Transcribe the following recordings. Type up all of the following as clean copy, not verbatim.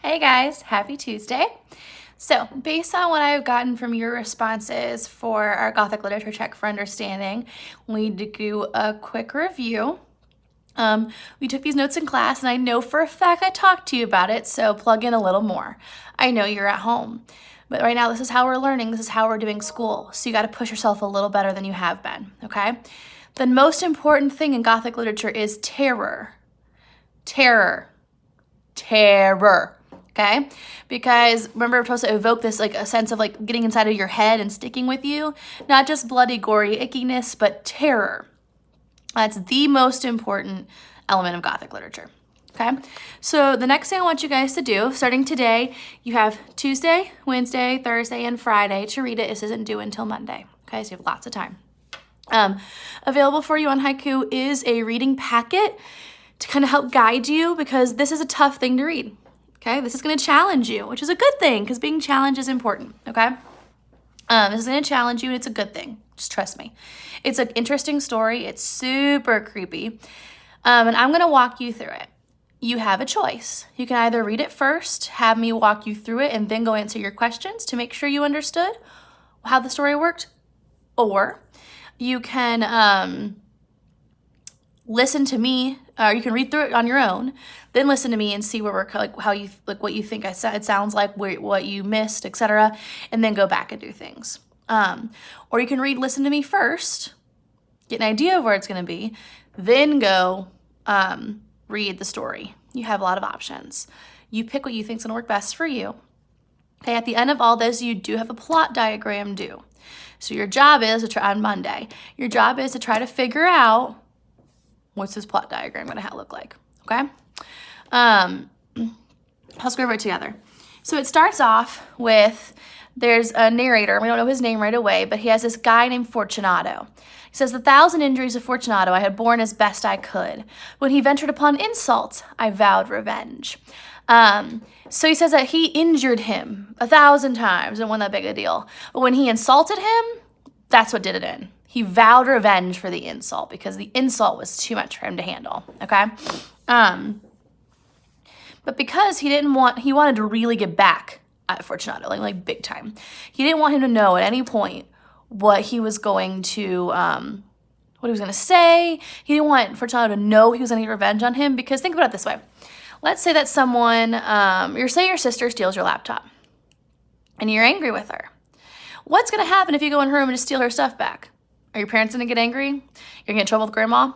Hey guys, happy Tuesday. So, based on what I've gotten from your responses for our Gothic Literature Check for Understanding, we need to do a quick review. We took these notes in class, and I know for a fact I talked to you about it, so plug in a little more. I know you're at home, but right now this is how we're learning, this is how we're doing school, so you got to push yourself a little better than you have been, okay? The most important thing in Gothic literature is terror. Terror. Terror. Okay? Because remember, we're supposed to evoke this like a sense of like getting inside of your head and sticking with you. Not just bloody, gory ickiness, but terror. That's the most important element of Gothic literature. Okay? So the next thing I want you guys to do, starting today, you have Tuesday, Wednesday, Thursday, and Friday to read it. This isn't due until Monday. Okay? So you have lots of time. Available for you on Haiku is a reading packet to kind of help guide you, because this is a tough thing to read. Okay, this is going to challenge you, which is a good thing, because being challenged is important. Okay, this is going to challenge you, and it's a good thing. Just trust me. It's an interesting story. It's super creepy, and I'm going to walk you through it. You have a choice. You can either read it first, have me walk you through it, and then go answer your questions to make sure you understood how the story worked, or you can listen to me, or you can read through it on your own, then listen to me and see where we're like how you like what you think it sounds like, what you missed, etc., and then go back and do things. Or you can listen to me first, get an idea of where it's going to be, then go read the story. You have a lot of options. You pick what you think is going to work best for you. Okay, at the end of all this, you do have a plot diagram due. So your job is to try on Monday. Your job is to try to figure out what's this plot diagram going to look like, okay? Let's go over it together. So it starts off with, there's a narrator. We don't know his name right away, but he has this guy named Fortunato. He says, "The 1,000 injuries of Fortunato I had borne as best I could. When he ventured upon insult, I vowed revenge." So he says that he injured him 1,000 times. It wasn't that big a deal. But when he insulted him, that's what did it in. He vowed revenge for the insult, because the insult was too much for him to handle, okay? But because he wanted to really get back at Fortunato, like big time. He didn't want him to know at any point what he was going to, what he was going to say. He didn't want Fortunato to know he was going to get revenge on him, because think about it this way. Let's say that someone, say your sister steals your laptop, and you're angry with her. What's going to happen if you go in her room and just steal her stuff back? Are your parents going to get angry? You're going to get in trouble with grandma?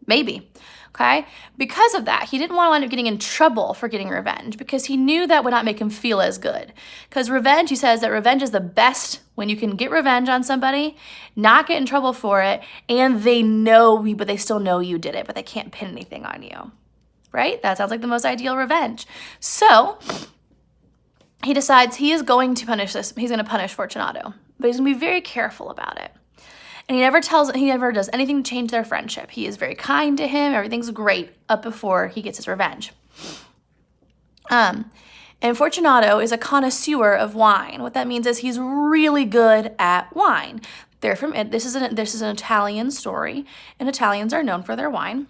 Maybe. Okay? Because of that, he didn't want to wind up getting in trouble for getting revenge, because he knew that would not make him feel as good. Because revenge, he says that revenge is the best when you can get revenge on somebody, not get in trouble for it, and they know, but they still know you did it, but they can't pin anything on you. Right? That sounds like the most ideal revenge. So he decides he is going to punish this. He's going to punish Fortunato, but he's going to be very careful about it. And he never does anything to change their friendship. He is very kind to him. Everything's great up before he gets his revenge. And Fortunato is a connoisseur of wine. What that means is he's really good at wine. This is an Italian story, and Italians are known for their wine.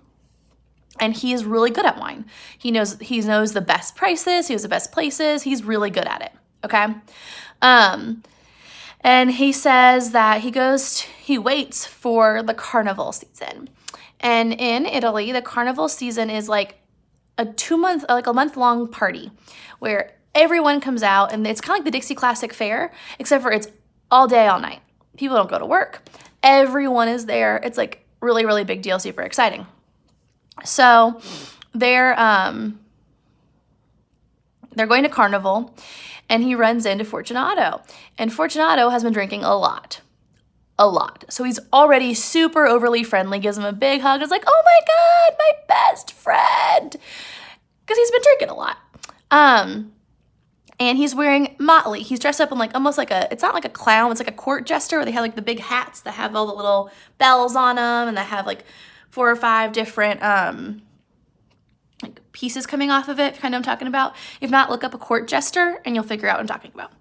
And he is really good at wine. He knows the best prices. He knows the best places. He's really good at it. Okay. And he says that he waits for the carnival season. And in Italy, the carnival season is like a month-long party where everyone comes out, and it's kind of like the Dixie Classic Fair, except for it's all day, all night. People don't go to work. Everyone is there. It's like really, really big deal, super exciting. So they're going to carnival, and he runs into Fortunato. And Fortunato has been drinking a lot. So he's already super overly friendly, gives him a big hug. It's like, "Oh my God, my best friend." Because he's been drinking a lot. And he's wearing motley. He's dressed up in almost like it's not like a clown, it's like a court jester, where they have like the big hats that have all the little bells on them, and that have like 4 or 5 different like pieces coming off of it. Kind of what I'm talking about. If not, look up a court jester and you'll figure out what I'm talking about.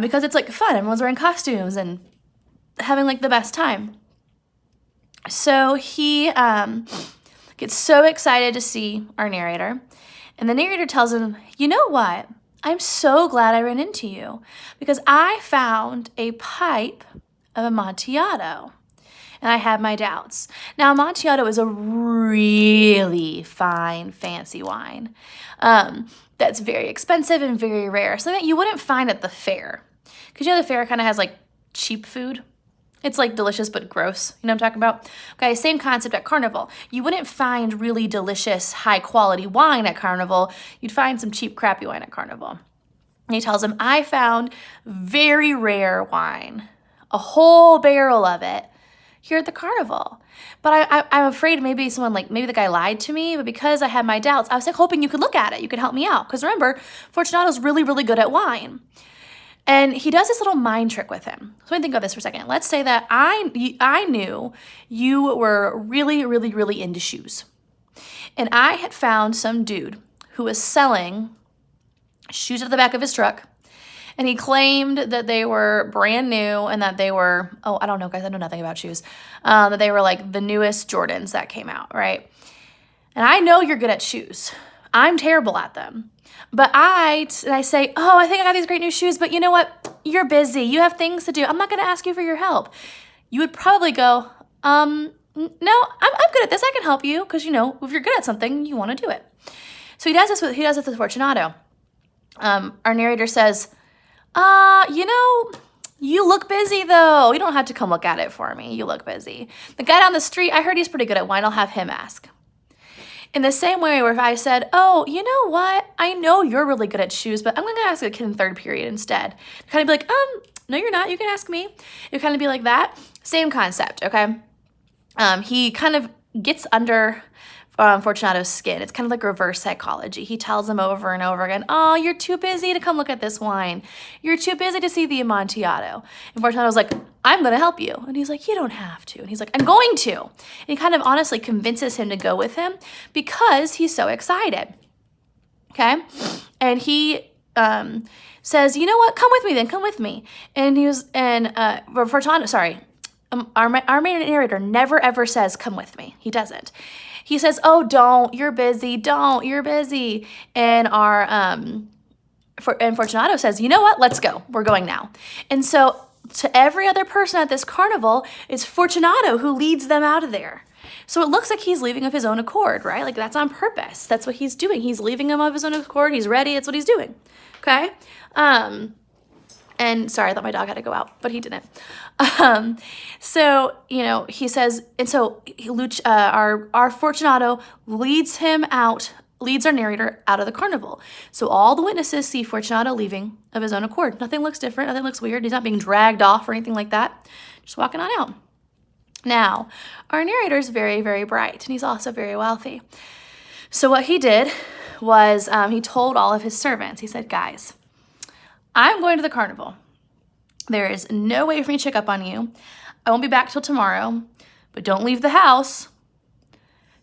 Because it's like fun. Everyone's wearing costumes and having like the best time. So he gets so excited to see our narrator, And the narrator tells him, you know what? I'm so glad I ran into you because I found a pipe of Amontillado. And I had my doubts. Now, Amontillado is a really fine, fancy wine that's very expensive and very rare. Something that you wouldn't find at the fair. Because, you know, the fair kind of has, like, cheap food. It's, like, delicious but gross. You know what I'm talking about? Okay, same concept at Carnival. You wouldn't find really delicious, high-quality wine at Carnival. You'd find some cheap, crappy wine at Carnival. And he tells him, I found very rare wine, a whole barrel of it, here at the Carnival. But I'm afraid maybe the guy lied to me, but because I had my doubts, I was like hoping you could look at it. You could help me out. Because remember, Fortunato's really, really good at wine. And he does this little mind trick with him. So let me think about this for a second. Let's say that I knew you were really, really, really into shoes. And I had found some dude who was selling shoes at the back of his truck. And he claimed that they were brand new and that they were, I don't know, guys, I know nothing about shoes, that they were like the newest Jordans that came out, right? And I know you're good at shoes. I'm terrible at them. But I say, I think I got these great new shoes, but you know what? You're busy. You have things to do. I'm not going to ask you for your help. You would probably go, no, I'm good at this. I can help you because, you know, if you're good at something, you want to do it. So he does this with Fortunato. Our narrator says, you know, you look busy though. You don't have to come look at it for me. You look busy. The guy down the street, I heard he's pretty good at wine. I'll have him ask. In the same way where if I said, you know what? I know you're really good at shoes, but I'm going to ask a kid in third period instead. Kind of be like, no, you're not. You can ask me. It would kind of be like that. Same concept, okay? He kind of gets under Fortunato's skin. It's kind of like reverse psychology. He tells him over and over again, you're too busy to come look at this wine. You're too busy to see the Amontillado. And Fortunato's like, I'm going to help you. And he's like, you don't have to. And he's like, I'm going to. And he kind of honestly convinces him to go with him because he's so excited. Okay? And he says, you know what? Come with me then. Come with me. And our main narrator never ever says, come with me. He doesn't. He says, don't, you're busy, don't, you're busy. And Fortunato says, you know what, let's go, we're going now. And so to every other person at this carnival, it's Fortunato who leads them out of there. So it looks like he's leaving of his own accord, right? Like that's on purpose. That's what he's doing. He's leaving them of his own accord. He's ready. That's what he's doing. Okay. And sorry, I thought my dog had to go out, but he didn't. So, you know, he says, and so our Fortunato leads our narrator out of the carnival. So all the witnesses see Fortunato leaving of his own accord. Nothing looks different. Nothing looks weird. He's not being dragged off or anything like that. Just walking on out. Now, our narrator is very, very bright, and he's also very wealthy. So what he did was he told all of his servants, he said, guys, I'm going to the carnival. There is no way for me to check up on you. I won't be back till tomorrow, but don't leave the house.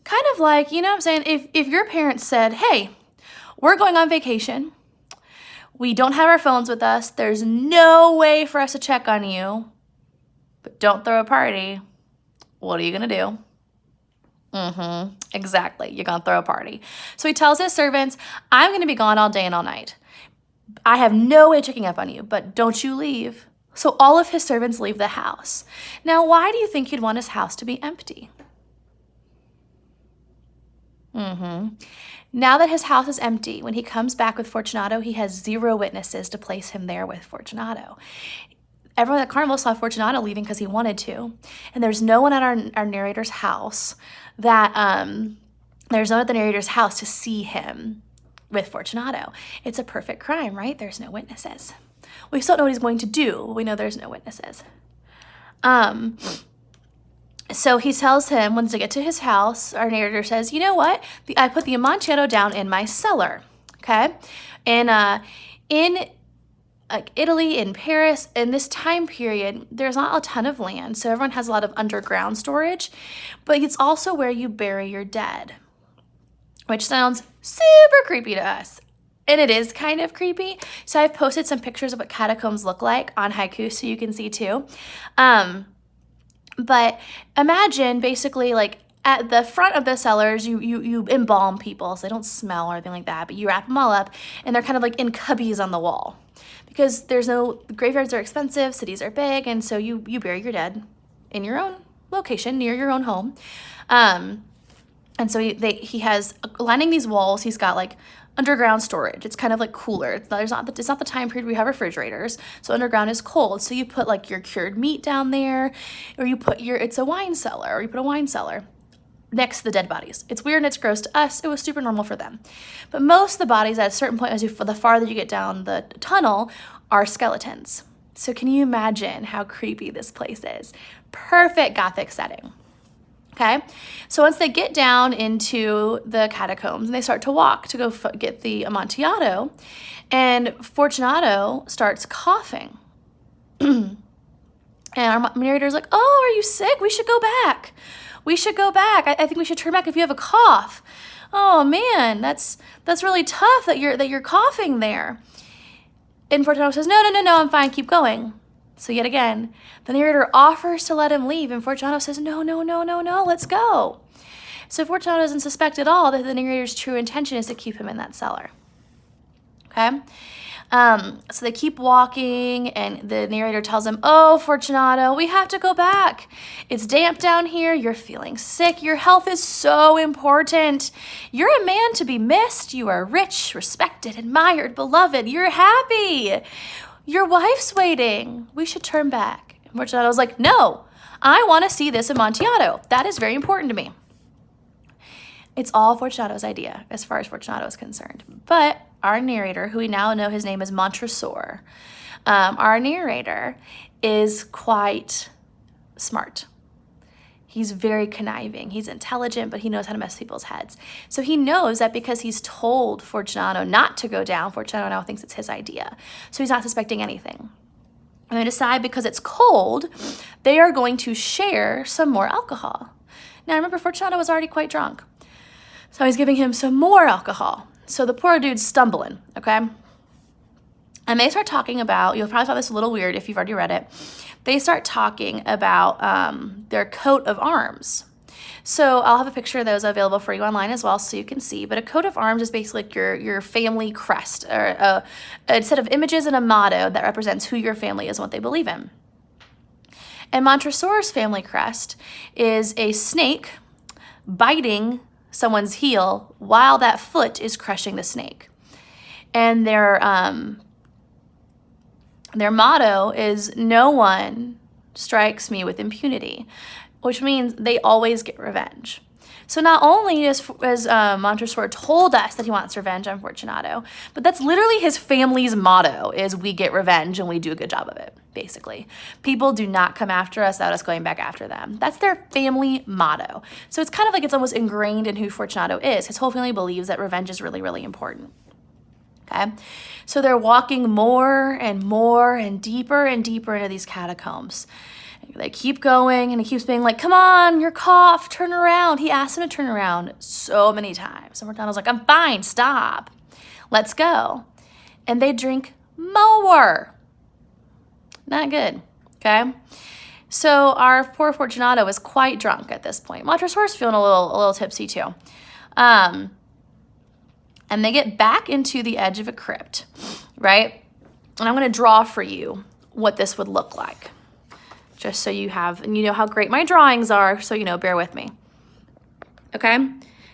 Kind of like, you know what I'm saying? If your parents said, hey, we're going on vacation. We don't have our phones with us. There's no way for us to check on you, but don't throw a party. What are you going to do? Exactly. You're going to throw a party. So he tells his servants, I'm going to be gone all day and all night. I have no way of checking up on you, but don't you leave. So all of his servants leave the house. Now, why do you think he'd want his house to be empty? Now that his house is empty, when he comes back with Fortunato, he has 0 witnesses to place him there with Fortunato. Everyone at Carnival saw Fortunato leaving because he wanted to. And there's no one at our narrator's house there's no one at the narrator's house to see him with Fortunato. It's a perfect crime, right? There's no witnesses. We still don't know what he's going to do. We know there's no witnesses. So he tells him, once they get to his house, our narrator says, you know what? I put the Amontillado down in my cellar, okay? And in Italy, in Paris, in this time period, there's not a ton of land, so everyone has a lot of underground storage, but it's also where you bury your dead, which sounds super creepy to us. And it is kind of creepy. So I've posted some pictures of what catacombs look like on Haiku so you can see too. But imagine basically like at the front of the cellars, you embalm people so they don't smell or anything like that, but you wrap them all up, and they're kind of like in cubbies on the wall. Because graveyards are expensive, cities are big, and so you bury your dead in your own location, near your own home. And so he has, lining these walls, he's got like underground storage. It's kind of like cooler. It's not the time period we have refrigerators, so underground is cold. So you put like your cured meat down there, or you put it's a wine cellar, or you put a wine cellar next to the dead bodies. It's weird and it's gross to us. It was super normal for them. But most of the bodies at a certain point, the farther you get down the tunnel, are skeletons. So can you imagine how creepy this place is? Perfect Gothic setting. Okay, so once they get down into the catacombs and they start to walk to go get the Amontillado, and Fortunato starts coughing. And our narrator's like, oh, are you sick? We should go back. We should go back. I think we should turn back if you have a cough. Oh man, that's really tough that you're coughing there. And Fortunato says, no, I'm fine, keep going. So yet again, the narrator offers to let him leave, and Fortunato says, no, let's go. So Fortunato doesn't suspect at all that the narrator's true intention is to keep him in that cellar. Okay? So they keep walking, and the narrator tells him, oh, Fortunato, we have to go back. It's damp down here. You're feeling sick. Your health is so important. You're a man to be missed. You are rich, respected, admired, beloved. You're happy. Your wife's waiting. We should turn back. And Fortunato's like, no, I want to see this Amontillado. That is very important to me. It's all Fortunato's idea as far as Fortunato is concerned. But our narrator, who we now know his name is Montresor, our narrator is quite smart. He's very conniving. He's intelligent, but he knows how to mess with people's heads. So he knows that because he's told Fortunato not to go down, Fortunato now thinks it's his idea. So he's not suspecting anything. And they decide, because it's cold, they are going to share some more alcohol. Now remember, Fortunato was already quite drunk. So he's giving him some more alcohol. So the poor dude's stumbling, okay? And they start talking about, you'll probably find this a little weird if you've already read it. They start talking about their coat of arms. So I'll have a picture of those available for you online as well so you can see. But a coat of arms is basically like your family crest, or a set of images and a motto that represents who your family is and what they believe in. And Montresor's family crest is a snake biting someone's heel while that foot is crushing the snake. And their motto is, no one strikes me with impunity, which means they always get revenge. So not only as Montresor told us that he wants revenge on Fortunato, but that's literally his family's motto, is we get revenge and we do a good job of it, basically. People do not come after us without us going back after them. That's their family motto. So it's kind of like it's almost ingrained in who Fortunato is. His whole family believes that revenge is really, really important. Okay? So they're walking more and deeper into these catacombs. They keep going, and he keeps being like, come on, your cough, turn around. He asked him to turn around so many times. And Fortunato's like, I'm fine, stop. Let's go. And they drink more. Not good, okay? So our poor Fortunato is quite drunk at this point. Montresor's feeling a little tipsy too. And they get back into the edge of a crypt, right? And I'm going to draw for you what this would look like, just so you have, and you know how great my drawings are, so you know, bear with me. Okay?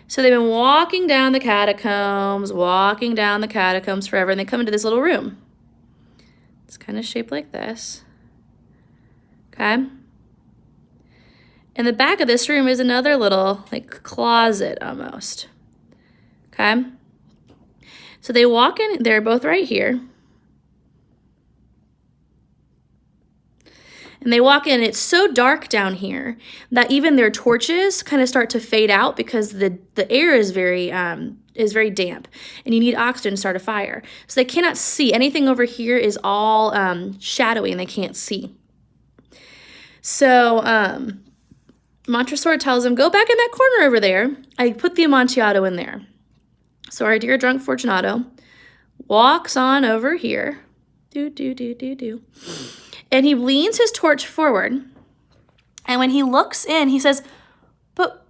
So they've been walking down the catacombs forever, and they come into this little room. It's kind of shaped like this. Okay? In the back of this room is another little, like, closet almost. Okay? So they walk in, they're both right here. And they walk in, it's so dark down here that even their torches kind of start to fade out because the air is very damp, and you need oxygen to start a fire. So they cannot see. Anything over here is all shadowy, and they can't see. So Montresor tells him, go back in that corner over there. I put the Amontillado in there. So our dear drunk Fortunato walks on over here. And he leans his torch forward. And when he looks in, he says, but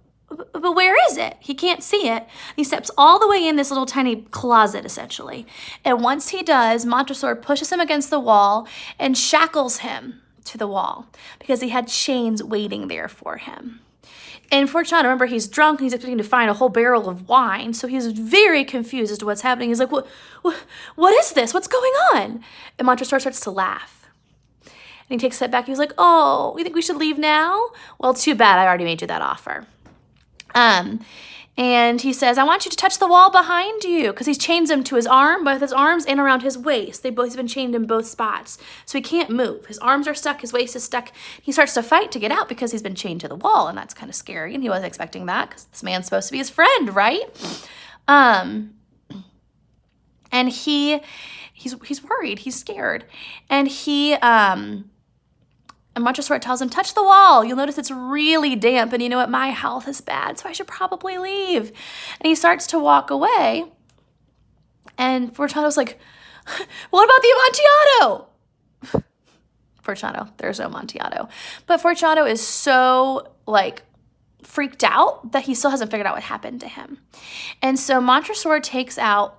but where is it? He can't see it. He steps all the way in this little tiny closet, essentially. And once he does, Montresor pushes him against the wall and shackles him to the wall because he had chains waiting there for him. And Fortunato, remember, he's drunk and he's expecting to find a whole barrel of wine. So he's very confused as to what's happening. He's like, what is this? What's going on? And Montresor starts to laugh. And he takes a step back. He's like, oh, you think we should leave now? Well, too bad. I already made you that offer. And he says, I want you to touch the wall behind you, because he's chained him to his arm, both his arms and around his waist. He's been chained in both spots. So he can't move. His arms are stuck. His waist is stuck. He starts to fight to get out because he's been chained to the wall. And that's kind of scary. And he wasn't expecting that because this man's supposed to be his friend, right? And he's worried. He's scared. And and Montresor tells him, touch the wall. You'll notice it's really damp. And you know what? My health is bad, so I should probably leave. And he starts to walk away. And Fortunato's like, what about the Amontillado? Fortunato, there's no Amontillado. But Fortunato is so, freaked out that he still hasn't figured out what happened to him. And so Montresor takes out